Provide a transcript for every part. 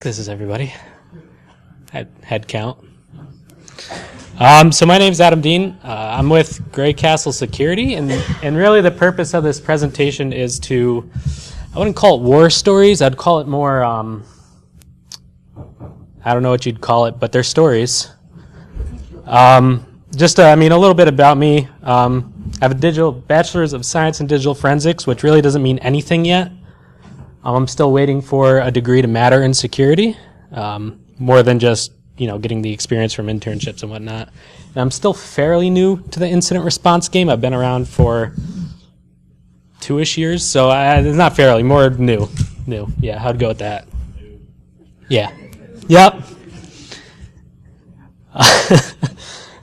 This is everybody. Head count. So my name is Adam Dean. I'm with Gray Castle Security, and really the purpose of this presentation is to, I wouldn't call it war stories, I'd call it more, I don't know what you'd call it, but they're stories. A little bit about me. I have a Bachelor's of Science in Digital Forensics, which really doesn't mean anything yet. I'm still waiting for a degree to matter in security, more than just, getting the experience from internships and whatnot. And I'm still fairly new to the incident response game. I've been around for 2-ish years, so it's not fairly, more new. Yeah, how'd go with that? Yeah. Yep.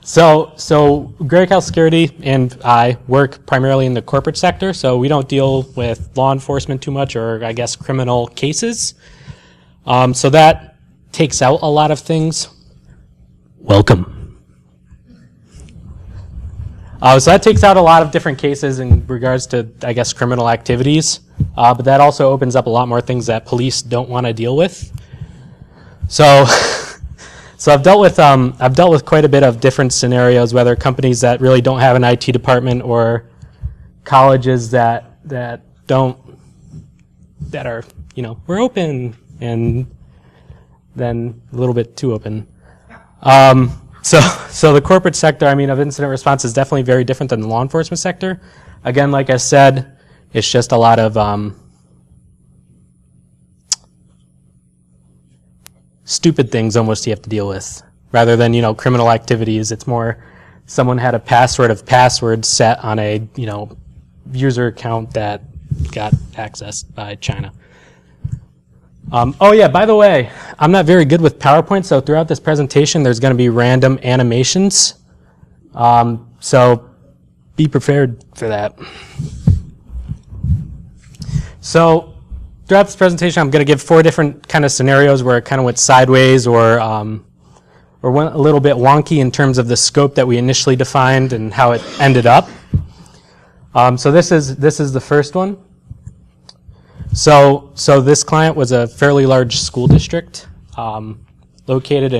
So Gray Castle Security and I work primarily in the corporate sector, so we don't deal with law enforcement too much, or I guess criminal cases. So that takes out a lot of things. Welcome. So that takes out a lot of different cases in regards to, I guess, criminal activities, but that also opens up a lot more things that police don't want to deal with. So I've dealt with quite a bit of different scenarios, whether companies that really don't have an IT department or colleges that are, we're open and then a little bit too open. So the corporate sector, of incident response is definitely very different than the law enforcement sector. Again, like I said, it's just a lot of stupid things almost you have to deal with. Rather than, criminal activities, it's more someone had a password set on a, user account that got accessed by China. By the way, I'm not very good with PowerPoint, so throughout this presentation there's going to be random animations. So be prepared for that. So throughout this presentation I'm going to give 4 different kind of scenarios where it kind of went sideways or went a little bit wonky in terms of the scope that we initially defined and how it ended up. So this is the first one. So this client was a fairly large school district, located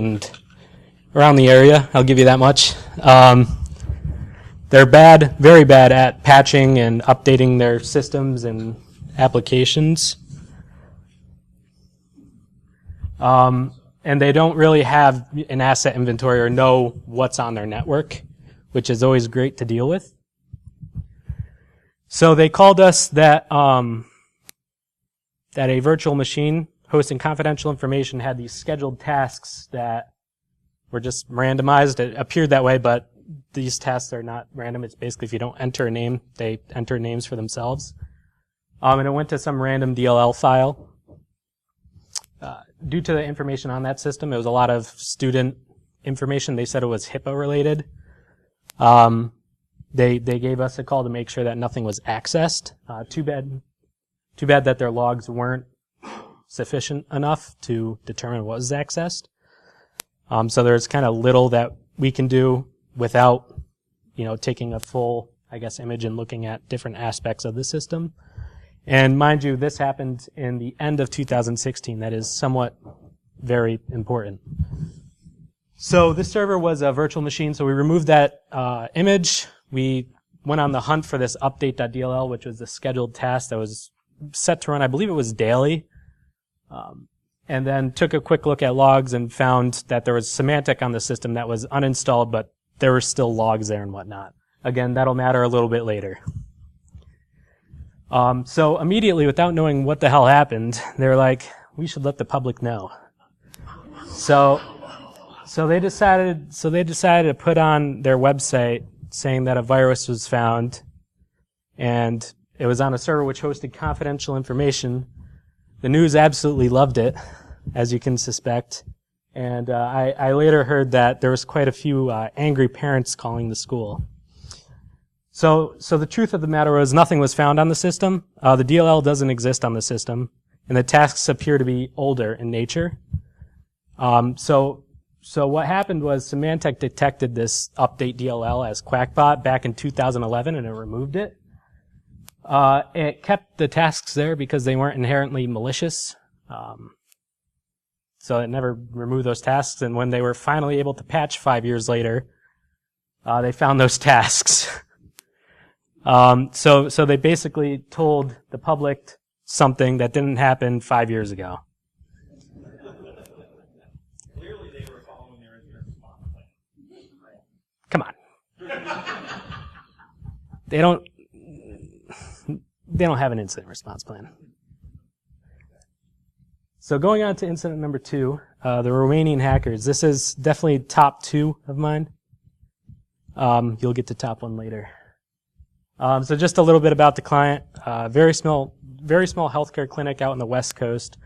around the area. I'll give you that much. They're very bad at patching and updating their systems and applications. And they don't really have an asset inventory or know what's on their network, which is always great to deal with. So they called us that a virtual machine hosting confidential information had these scheduled tasks that were just randomized. It appeared that way, but these tasks are not random. It's basically if you don't enter a name, they enter names for themselves. And it went to some random DLL file. Due to the information on that system, it was a lot of student information. They said it was HIPAA related. They gave us a call to make sure that nothing was accessed. Too bad that their logs weren't sufficient enough to determine what was accessed. So there's kind of little that we can do without, taking a full, image and looking at different aspects of the system. And mind you, this happened in the end of 2016. That is somewhat very important. So this server was a virtual machine, so we removed that image. We went on the hunt for this update.dll, which was the scheduled task that was set to run, I believe it was daily. And then took a quick look at logs and found that there was Symantec on the system that was uninstalled, but there were still logs there and whatnot. Again, that'll matter a little bit later. So immediately, without knowing what the hell happened, they were like, we should let the public know. So they decided to put on their website saying that a virus was found, and it was on a server which hosted confidential information. The news absolutely loved it, as you can suspect. And I later heard that there was quite a few angry parents calling the school. So the truth of the matter was nothing was found on the system. The DLL doesn't exist on the system, and the tasks appear to be older in nature. So what happened was Symantec detected this update DLL as Quackbot back in 2011, and it removed it. It kept the tasks there because they weren't inherently malicious. So it never removed those tasks. And when they were finally able to patch 5 years later, they found those tasks. So they basically told the public something that didn't happen 5 years ago. Clearly they were following their incident response plan. Come on. They don't have an incident response plan. So going on to incident number 2, the Romanian hackers. This is definitely top 2 of mine. You'll get to top 1 later. So just a little bit about the client. Very small healthcare clinic out in the West Coast.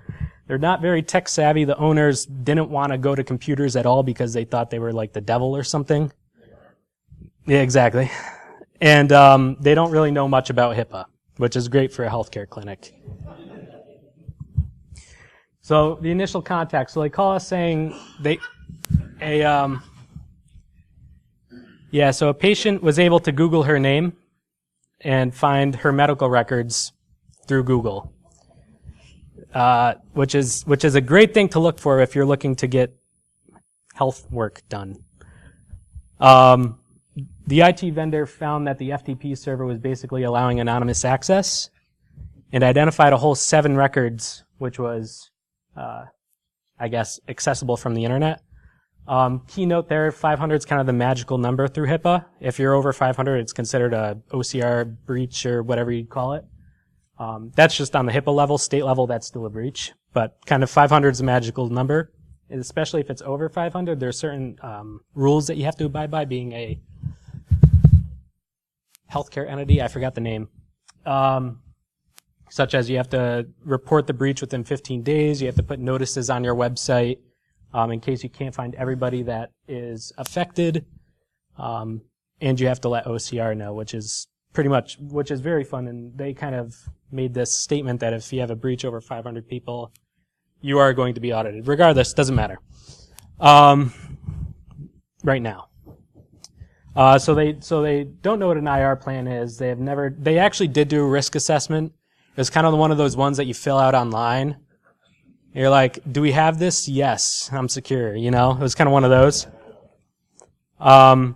They're not very tech savvy. The owners didn't want to go to computers at all because they thought they were like the devil or something. Yeah, exactly. And they don't really know much about HIPAA, which is great for a healthcare clinic. So the initial contact. So they call us saying so a patient was able to Google her name and find her medical records through Google, which is a great thing to look for if you're looking to get health work done. The IT vendor found that the FTP server was basically allowing anonymous access and identified a whole 7 records, which was, accessible from the internet. Keynote there, 500 is kind of the magical number through HIPAA. If you're over 500, it's considered a OCR breach or whatever you'd call it. That's just on the HIPAA level. State level, that's still a breach. But kind of 500 is a magical number. And especially if it's over 500, there are certain rules that you have to abide by, being a healthcare entity. I forgot the name. Such as you have to report the breach within 15 days. You have to put notices on your website in case you can't find everybody that is affected. And you have to let OCR know, which is very fun. And they kind of made this statement that if you have a breach over 500 people, you are going to be audited. Regardless, doesn't matter. Right now. So they don't know what an IR plan is. They actually did do a risk assessment. It was kind of one of those ones that you fill out online. You're like, do we have this? Yes, I'm secure. It was kind of one of those. And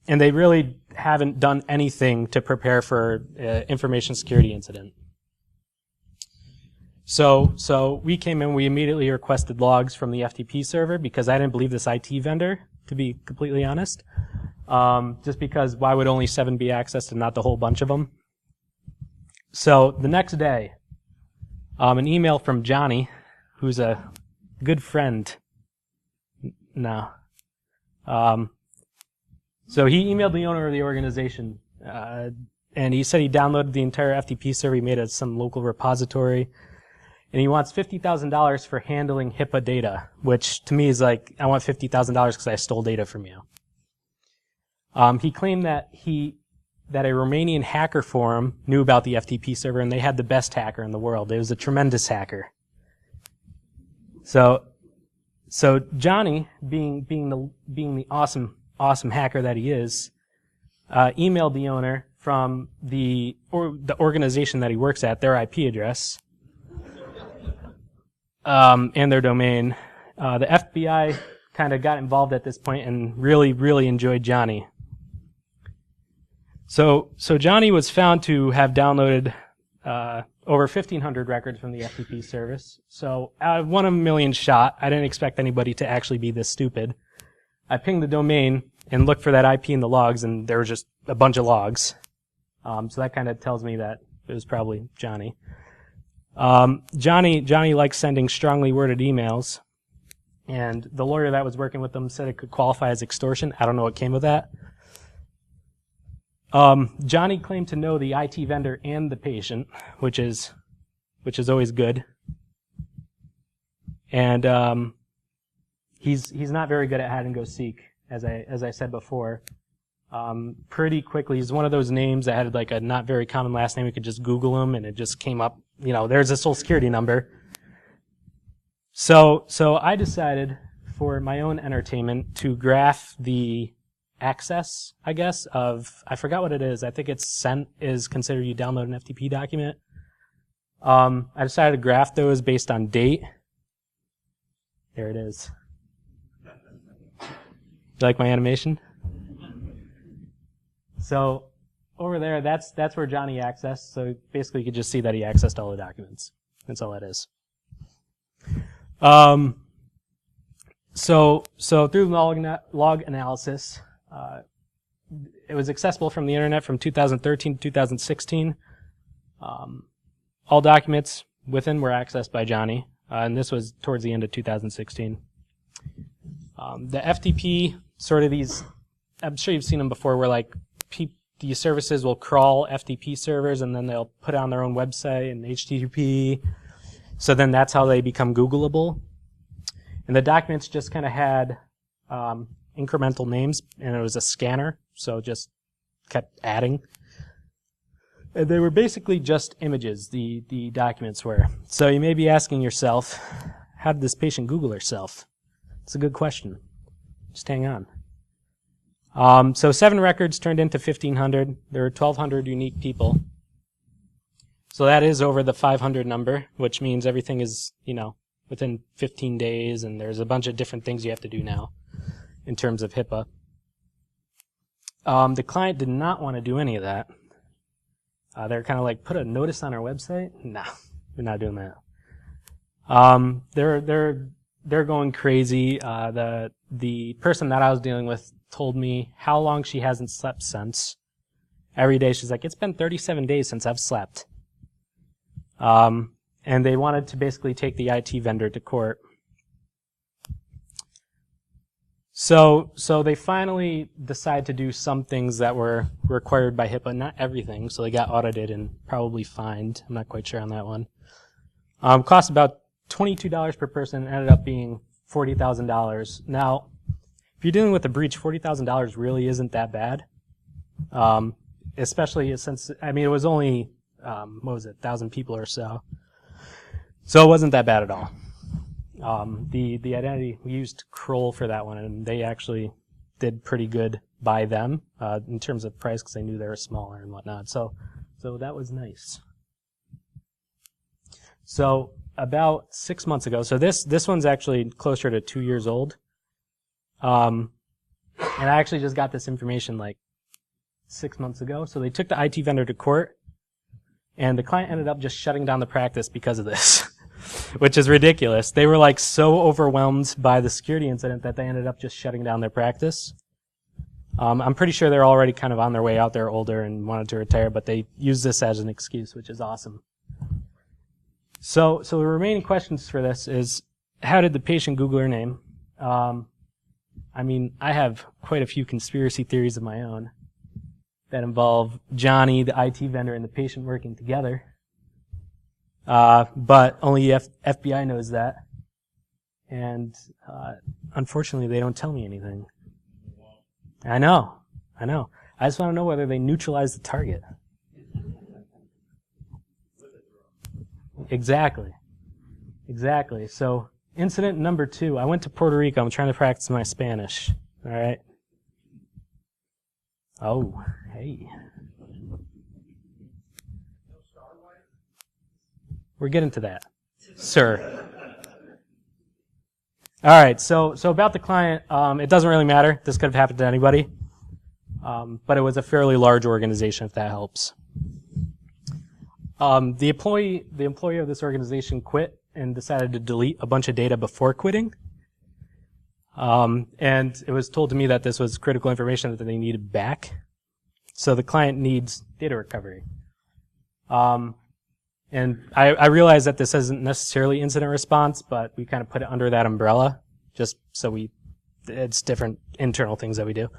they really haven't done anything to prepare for information security incident. So we came in, we immediately requested logs from the FTP server because I didn't believe this IT vendor, to be completely honest. Just because why would only 7 be accessed and not the whole bunch of them? So the next day, an email from Johnny, who's a good friend now. So he emailed the owner of the organization, and he said he downloaded the entire FTP server. He made it some local repository, and he wants $50,000 for handling HIPAA data, which to me is like, I want $50,000 because I stole data from you. He claimed that a Romanian hacker forum knew about the FTP server, and they had the best hacker in the world. It was a tremendous hacker. So Johnny, being the awesome hacker that he is, emailed the owner from the organization that he works at, their IP address, and their domain. The FBI kind of got involved at this point and really, really enjoyed Johnny. So Johnny was found to have downloaded over 1,500 records from the FTP service. So out of 1 in a million shot, I didn't expect anybody to actually be this stupid. I pinged the domain and looked for that IP in the logs, and there was just a bunch of logs. So that kind of tells me that it was probably Johnny. Johnny likes sending strongly worded emails, and the lawyer that was working with them said it could qualify as extortion. I don't know what came of that. Johnny claimed to know the IT vendor and the patient, which is always good. And he's not very good at hide and go seek, as I said before. Pretty quickly, he's one of those names that had like a not very common last name. You could just Google him, and it just came up. There's a social security number. So I decided, for my own entertainment, to graph the access, I guess, I forgot what it is. I think it's sent is considered you download an FTP document. I decided to graph those based on date. There it is. You like my animation? So over there, that's where Johnny accessed. So basically, you could just see that he accessed all the documents. That's all that is. So through log analysis, it was accessible from the internet from 2013 to 2016. All documents within were accessed by Johnny, and this was towards the end of 2016. The FTP, sort of these, I'm sure you've seen them before, where like these services will crawl FTP servers and then they'll put it on their own website and HTTP. So then that's how they become Googleable. And the documents just kind of had incremental names, and it was a scanner, so it just kept adding. And they were basically just images, the documents were. So you may be asking yourself, how did this patient Google herself? It's a good question. Just hang on. So 7 records turned into 1,500. There were 1,200 unique people. So that is over the 500 number, which means everything is, within 15 days, and there's a bunch of different things you have to do now in terms of HIPAA. The client did not want to do any of that. They're kind of like, put a notice on our website? No, we're not doing that. They're going crazy. The person that I was dealing with told me how long she hasn't slept since. Every day she's like, it's been 37 days since I've slept. And they wanted to basically take the IT vendor to court. So they finally decided to do some things that were required by HIPAA, not everything. So they got audited and probably fined. I'm not quite sure on that one. Cost about $22 per person, ended up being $40,000. Now, if you're dealing with a breach, $40,000 really isn't that bad. Especially since, it was only, 1,000 people or so. So it wasn't that bad at all. The identity, we used Kroll for that one, and they actually did pretty good by them, in terms of price, because they knew they were smaller and whatnot. So that was nice. So about 6 months ago, so this one's actually closer to 2 years old. And I actually just got this information like 6 months ago. So they took the IT vendor to court, and the client ended up just shutting down the practice because of this, which is ridiculous. They were like so overwhelmed by the security incident that they ended up just shutting down their practice. I'm pretty sure they're already kind of on their way out. They're older and wanted to retire, but they used this as an excuse, which is awesome. So the remaining questions for this is, how did the patient Google her name? I have quite a few conspiracy theories of my own that involve Johnny, the IT vendor, and the patient working together. But only FBI knows that. And unfortunately, they don't tell me anything. I know. I just want to know whether they neutralized the target. Exactly. So, incident number 2. I went to Puerto Rico. I'm trying to practice my Spanish. All right. Oh, hey. We're getting to that, sir. All right. So about the client, it doesn't really matter. This could have happened to anybody, but it was a fairly large organization, if that helps. The employee of this organization quit and decided to delete a bunch of data before quitting. And it was told to me that this was critical information that they needed back. So the client needs data recovery. And I realize that this isn't necessarily incident response, but we kind of put it under that umbrella, just so it's different internal things that we do.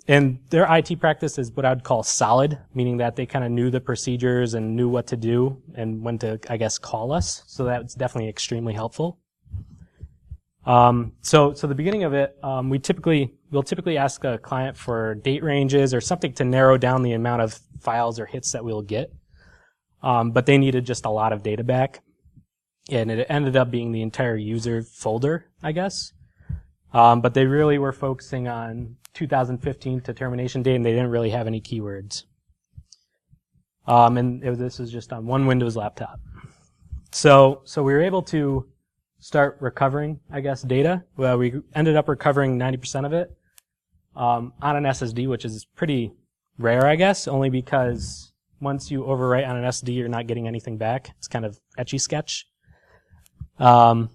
And their IT practice is what I'd call solid, meaning that they kind of knew the procedures and knew what to do and when to, I guess, call us. So that's definitely extremely helpful. So the beginning of it, we'll typically ask a client for date ranges or something to narrow down the amount of files or hits that we'll get. But they needed just a lot of data back. And it ended up being the entire user folder, I guess. But they really were focusing on 2015 to termination date, and they didn't really have any keywords. This was just on one Windows laptop. So we were able to start recovering, I guess, data. Well, we ended up recovering 90% of it on an SSD, which is pretty rare, I guess, only because once you overwrite on an SSD, you're not getting anything back. It's kind of etchy-sketch. And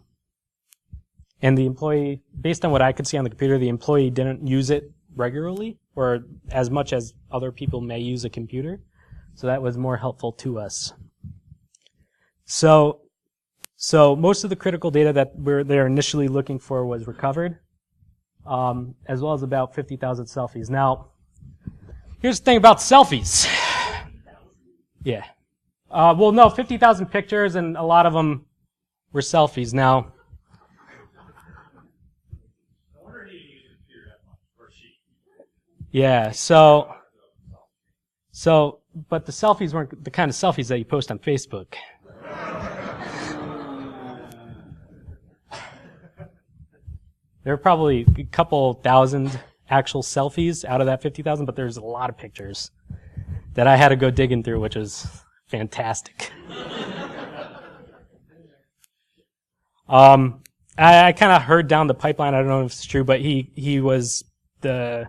the employee, based on what I could see on the computer, the employee didn't use it regularly or as much as other people may use a computer. So that was more helpful to us. So most of the critical data that they're initially looking for was recovered, as well as about 50,000 selfies. Now, here's the thing about selfies. Yeah. Well, no, 50,000 pictures, and a lot of them were selfies. Now, yeah, but the selfies weren't the kind of selfies that you post on Facebook. There were probably a couple thousand actual selfies out of that 50,000, but there's a lot of pictures that I had to go digging through, which was fantastic. I kind of heard down the pipeline, I don't know if it's true, but the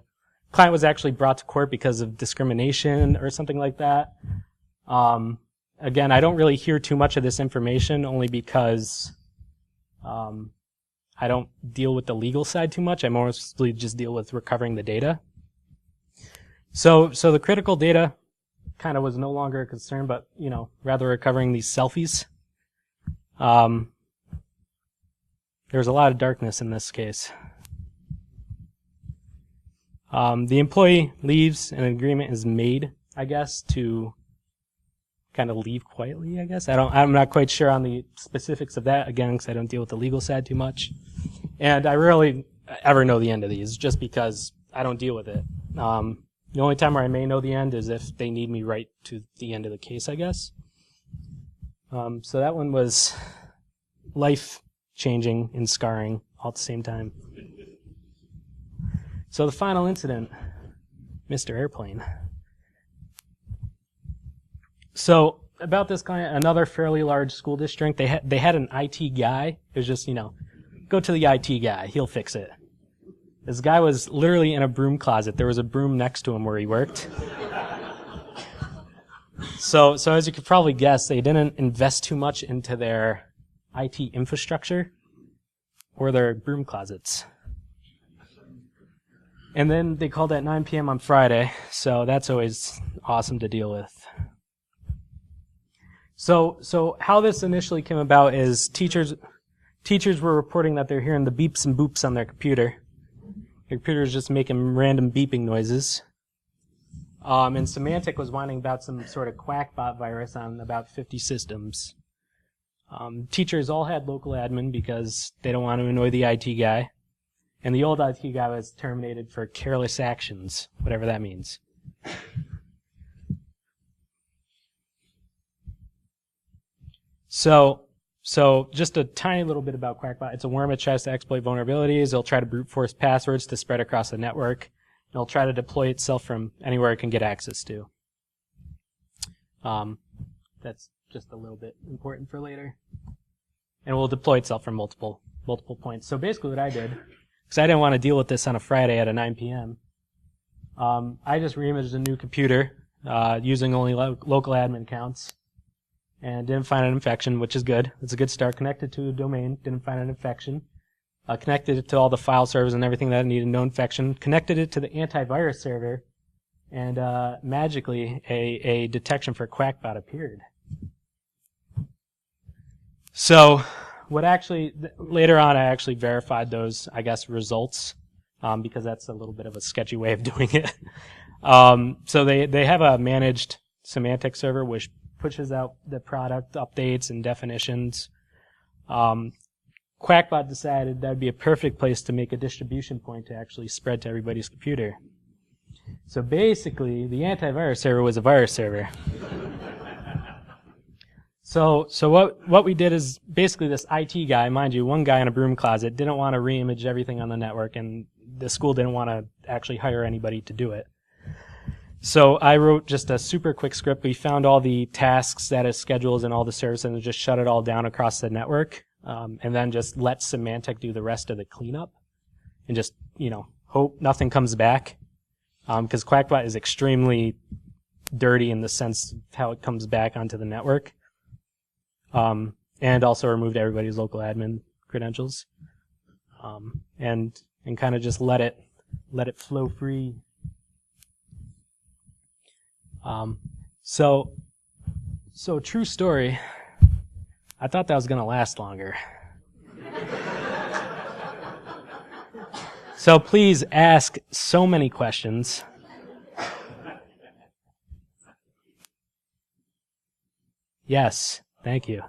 client was actually brought to court because of discrimination or something like that. Again, I don't really hear too much of this information only because I don't deal with the legal side too much. I mostly just deal with recovering the data. So the critical data kind of was no longer a concern, but, rather recovering these selfies. There's a lot of darkness in this case. The employee leaves and an agreement is made, I guess, to kind of leave quietly, I guess. I'm not quite sure on the specifics of that, again, because I don't deal with the legal side too much. And I rarely ever know the end of these, just because I don't deal with it. The only time where I may know the end is if they need me right to the end of the case, I guess. So that one was life-changing and scarring all at the same time. So the final incident, Mr. Airplane. So about this client, another fairly large school district, they had an IT guy. It was just, go to the IT guy, he'll fix it. This guy was literally in a broom closet. There was a broom next to him where he worked. So as you could probably guess, they didn't invest too much into their IT infrastructure or their broom closets. And then they called at 9 p.m. on Friday, so that's always awesome to deal with. So how this initially came about is teachers were reporting that they're hearing the beeps and boops on their computer. Their computer is just making random beeping noises. And Symantec was whining about some sort of quackbot virus on about 50 systems. Teachers all had local admin because they don't want to annoy the IT guy. And the old IT guy was terminated for careless actions, whatever that means. So just a tiny little bit about Quackbot. It's a worm that tries to exploit vulnerabilities. It'll try to brute force passwords to spread across the network. And it'll try to deploy itself from anywhere it can get access to. That's just a little bit important for later. And it will deploy itself from multiple points. So basically what I did, because I didn't want to deal with this on a Friday at 9 p.m., I just reimaged a new computer using only local admin accounts. And didn't find an infection, which is good. It's a good start. Connected to a domain, didn't find an infection. Connected it to all the file servers and everything that needed no infection. Connected it to the antivirus server, and magically a detection for Quackbot appeared. So later on I actually verified those, I guess, results, because that's a little bit of a sketchy way of doing it. So they have a managed Symantec server which pushes out the product updates and definitions. Quackbot decided that would be a perfect place to make a distribution point to actually spread to everybody's computer. So basically, the antivirus server was a virus server. So what we did is basically this IT guy, mind you, one guy in a broom closet, didn't want to reimage everything on the network, and the school didn't want to actually hire anybody to do it. So I wrote just a super quick script. We found all the tasks, status schedules, and all the services and just shut it all down across the network. and then just let Symantec do the rest of the cleanup, and just hope nothing comes back, because QuackBot is extremely dirty in the sense of how it comes back onto the network, and also removed everybody's local admin credentials, and kind of just let it flow free. So true story. I thought that was going to last longer. So please ask so many questions. Yes, thank you.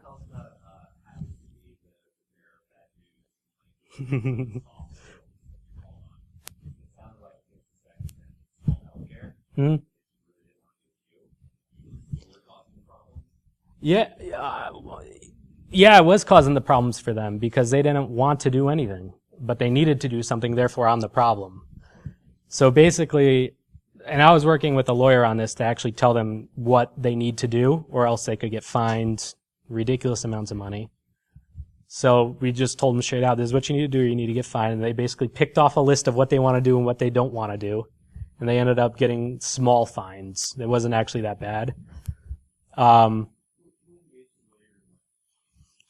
Hmm? Yeah, it was causing the problems for them because they didn't want to do anything, but they needed to do something, therefore I'm the problem. So basically, and I was working with a lawyer on this to actually tell them what they need to do, or else they could get fined ridiculous amounts of money. So we just told them straight out, this is what you need to do, you need to get fined, and they basically picked off a list of what they want to do and what they don't want to do, and they ended up getting small fines. It wasn't actually that bad.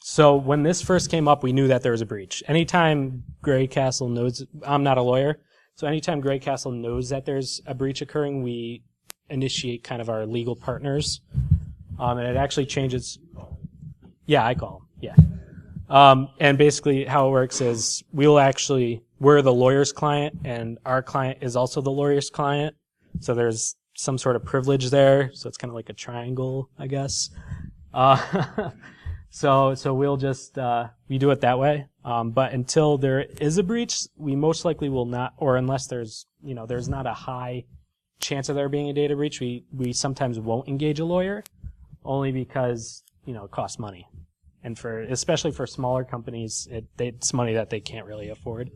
So when this first came up, we knew that there was a breach. Anytime Greycastle knows, I'm not a lawyer, so anytime Greycastle knows that there's a breach occurring, we initiate kind of our legal partners. And it actually changes. Yeah, I call them, yeah. And basically how it works is we're the lawyer's client, and our client is also the lawyer's client. So there's some sort of privilege there. So it's kind of like a triangle, I guess. So we'll just, we do it that way. But until there is a breach, we most likely will not, or unless there's not a high chance of there being a data breach, we sometimes won't engage a lawyer, only because, it costs money. And especially for smaller companies, it's money that they can't really afford.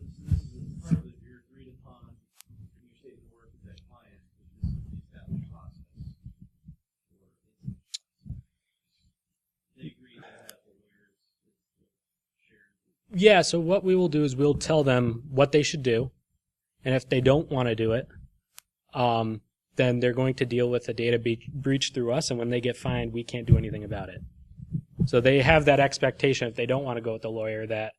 Yeah, so what we will do is we'll tell them what they should do, and if they don't want to do it, then they're going to deal with a data breach through us, and when they get fined, we can't do anything about it. So they have that expectation, if they don't want to go with the lawyer, that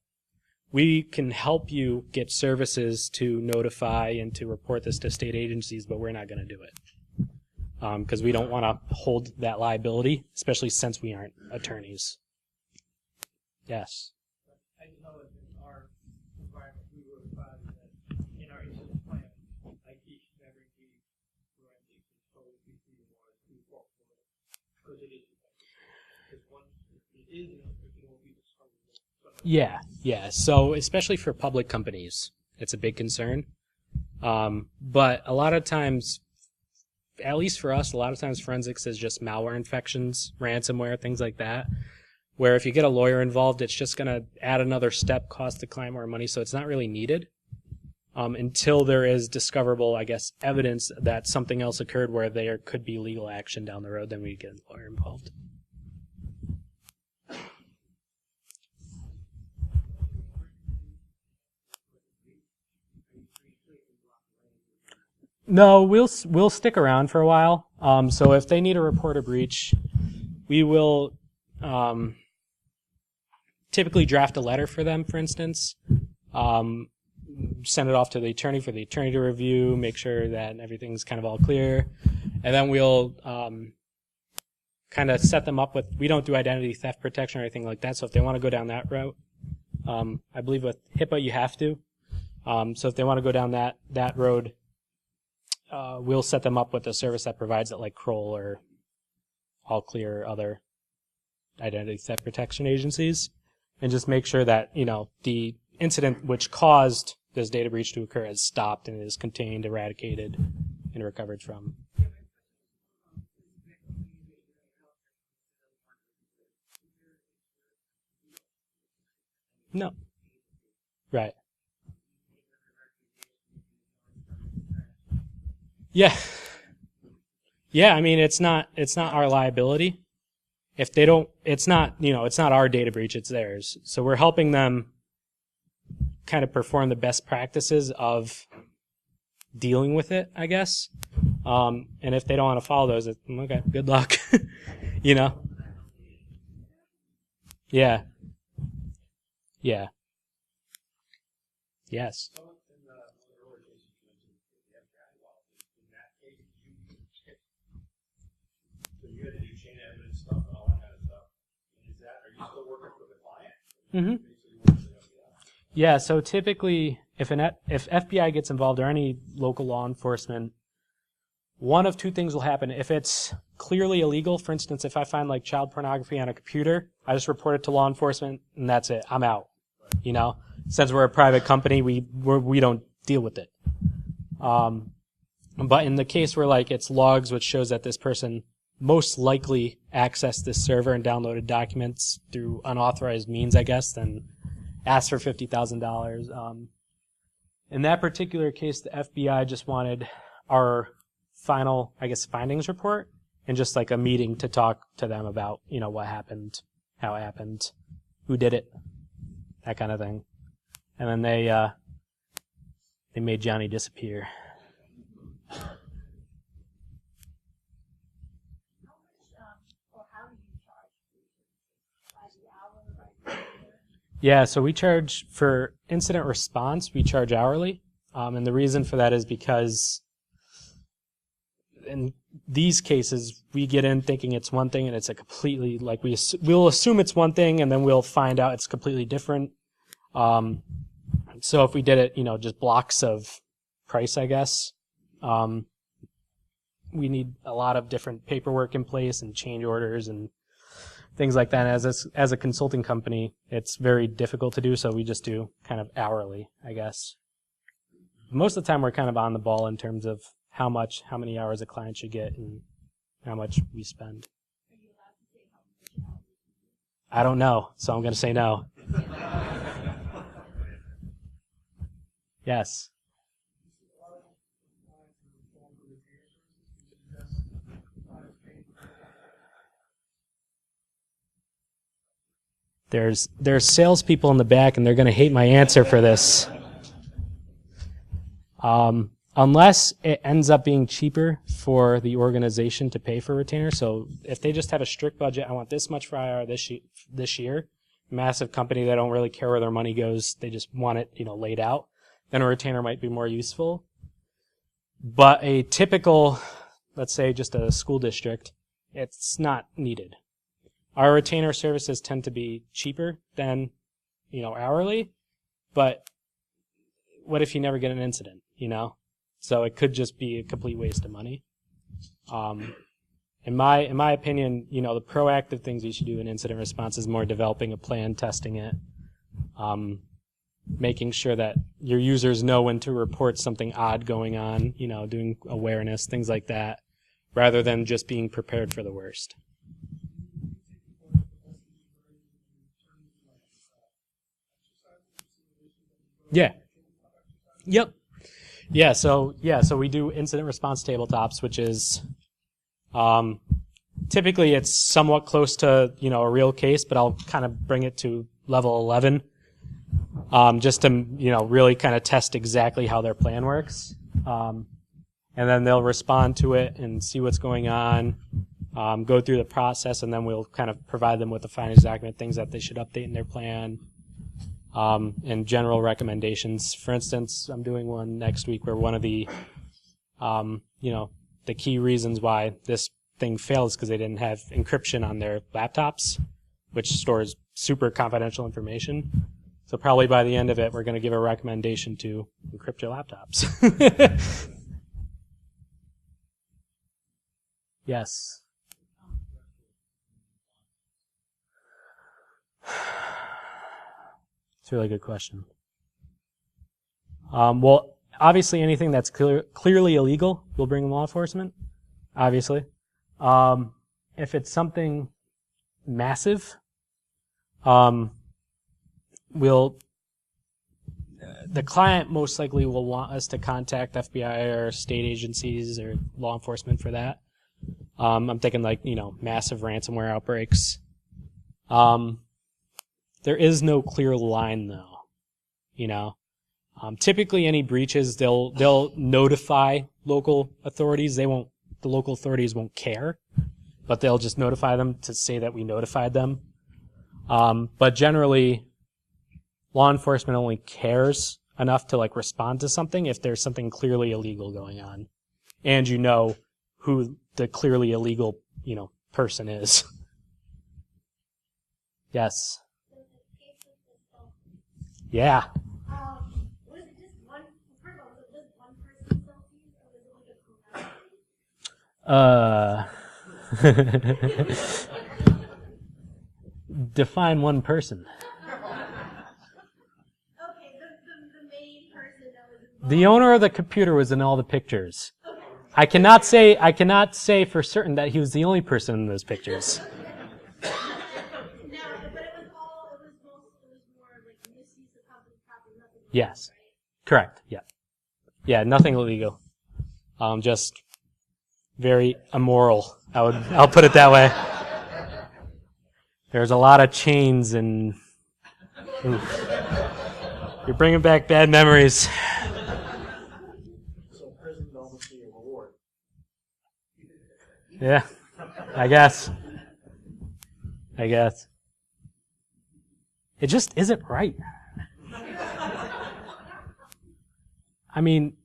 we can help you get services to notify and to report this to state agencies, but we're not going to do it. Because we don't want to hold that liability, especially since we aren't attorneys. Yes. I know that in our environment, we were advised that in our incident plan, I teach every week forensics and so we see more as we walk forward. Because it is effective. Because once it is effective, it won't be discoverable. Yeah. So especially for public companies, it's a big concern. But a lot of times, at least for us, a lot of times forensics is just malware infections, ransomware, things like that. Where if you get a lawyer involved, it's just going to add another step, cost the client more money, so it's not really needed until there is discoverable, I guess, evidence that something else occurred where there could be legal action down the road, then we get a lawyer involved. No, we'll stick around for a while. So if they need to report a breach, we will typically draft a letter for them, for instance, send it off to the attorney for the attorney to review, make sure that everything's kind of all clear, and then we'll kind of set them up with, we don't do identity theft protection or anything like that, so if they want to go down that route, I believe with HIPAA you have to, so if they want to go down that road, we'll set them up with a service that provides it, like Kroll or All Clear or other identity theft protection agencies, and just make sure that, the incident which caused this data breach to occur is stopped and is contained, eradicated, and recovered from. No. Right. Yeah. Yeah, I mean, it's not our liability. if they don't, it's not our data breach, it's theirs. So we're helping them kind of perform the best practices of dealing with it, I guess. And if they don't want to follow those, okay, good luck. You know? Yeah. Yeah. Yes. So in the earlier cases you mentioned the FBI involved, in that case, so you had to do chain evidence stuff and all that kind of stuff. Are you still working for the client? Mm-hmm. Yeah, so typically if FBI gets involved or any local law enforcement, one of two things will happen. If it's clearly illegal, for instance, if I find like child pornography on a computer, I just report it to law enforcement and that's it. I'm out. You know, since we're a private company, we don't deal with it. But in the case where like it's logs which shows that this person most likely accessed this server and downloaded documents through unauthorized means, I guess, then ask for $50,000. In that particular case, the FBI just wanted our final, I guess, findings report and just like a meeting to talk to them about, you know, what happened, how it happened, who did it, that kind of thing. And then they made Johnny disappear. Yeah, so we charge for incident response, we charge hourly. And the reason for that is because in these cases, we get in thinking it's one thing and it's a completely, like we'll assume it's one thing and then we'll find out it's completely different. So if we did it, you know, just blocks of price, I guess, we need a lot of different paperwork in place and change orders and things like that. As a consulting company, it's very difficult to do, so we just do kind of hourly, I guess. Most of the time, we're kind of on the ball in terms of how many hours a client should get and how much we spend. I don't know, so I'm going to say no. Yes. There's salespeople in the back, and they're going to hate my answer for this. Unless it ends up being cheaper for the organization to pay for retainer. So if they just have a strict budget, I want this much for IR this year, massive company, they don't really care where their money goes, they just want it, you know, laid out, then a retainer might be more useful. But a typical, let's say just a school district, it's not needed. Our retainer services tend to be cheaper than, you know, hourly, but what if you never get an incident, you know? So it could just be a complete waste of money. In my opinion, you know, the proactive things you should do in incident response is more developing a plan, testing it, making sure that your users know when to report something odd going on, you know, doing awareness, things like that, rather than just being prepared for the worst. Yeah. Yep. Yeah, so we do incident response tabletops, which is typically it's somewhat close to, you know, a real case, but I'll kind of bring it to level 11 just to, you know, really kind of test exactly how their plan works. And then they'll respond to it and see what's going on, go through the process, and then we'll kind of provide them with the findings document, things that they should update in their plan. And general recommendations. For instance, I'm doing one next week where one of the, you know, the key reasons why this thing failed is because they didn't have encryption on their laptops, which stores super confidential information. So probably by the end of it, we're going to give a recommendation to encrypt your laptops. Yes. It's a really good question. Well, obviously anything that's clearly illegal, we'll bring law enforcement, obviously. If it's something massive, the client most likely will want us to contact FBI or state agencies or law enforcement for that. I'm thinking like, massive ransomware outbreaks. There is no clear line though, typically any breaches, they'll notify local authorities. The local authorities won't care, but they'll just notify them to say that we notified them. But generally, law enforcement only cares enough to like respond to something if there's something clearly illegal going on, and you know who the clearly illegal, person is. Yes. Yeah. Was it just one? First of all, was it just one person selfies, or was it like a group? Define one person. Okay, the main person that was involved. The owner of the computer was in all the pictures. Okay. I cannot say for certain that he was the only person in those pictures. No, but it was more like misuse of public property, nothing illegal, Yes. right? Correct. Yeah. Yeah, nothing illegal. Just very immoral. I'll put it that way. There's a lot of chains and oof. You're bringing back bad memories. So prison don't see a reward. Yeah. I guess. It just isn't right. I mean,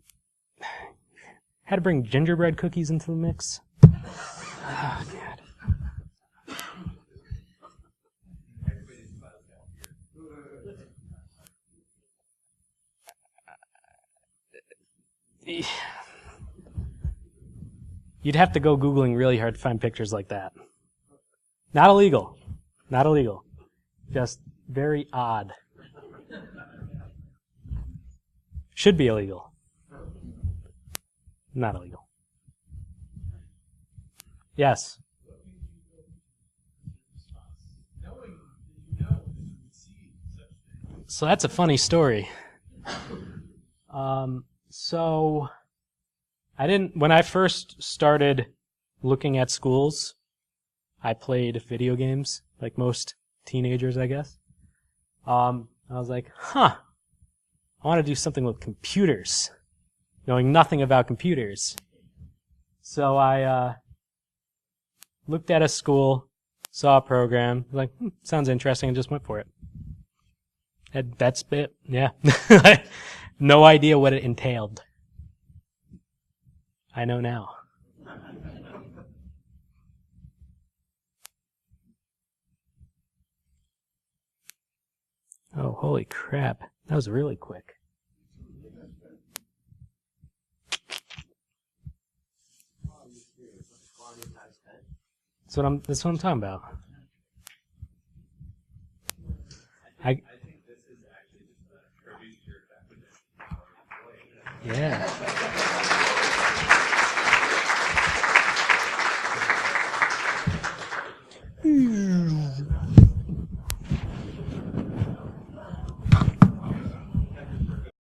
had to bring gingerbread cookies into the mix. Oh, God. You'd have to go Googling really hard to find pictures like that. Not illegal. Just very odd. Should be illegal. Not illegal. Yes. So that's a funny story. So when I first started looking at schools, I played video games like most teenagers, I guess. I was like, I want to do something with computers, knowing nothing about computers. So I looked at a school, saw a program, like, sounds interesting, and just went for it. That's it, yeah. No idea what it entailed. I know now. Oh, holy crap. That was really quick. That's what I'm talking about. I think this is actually just a tribute to your definition. Yeah.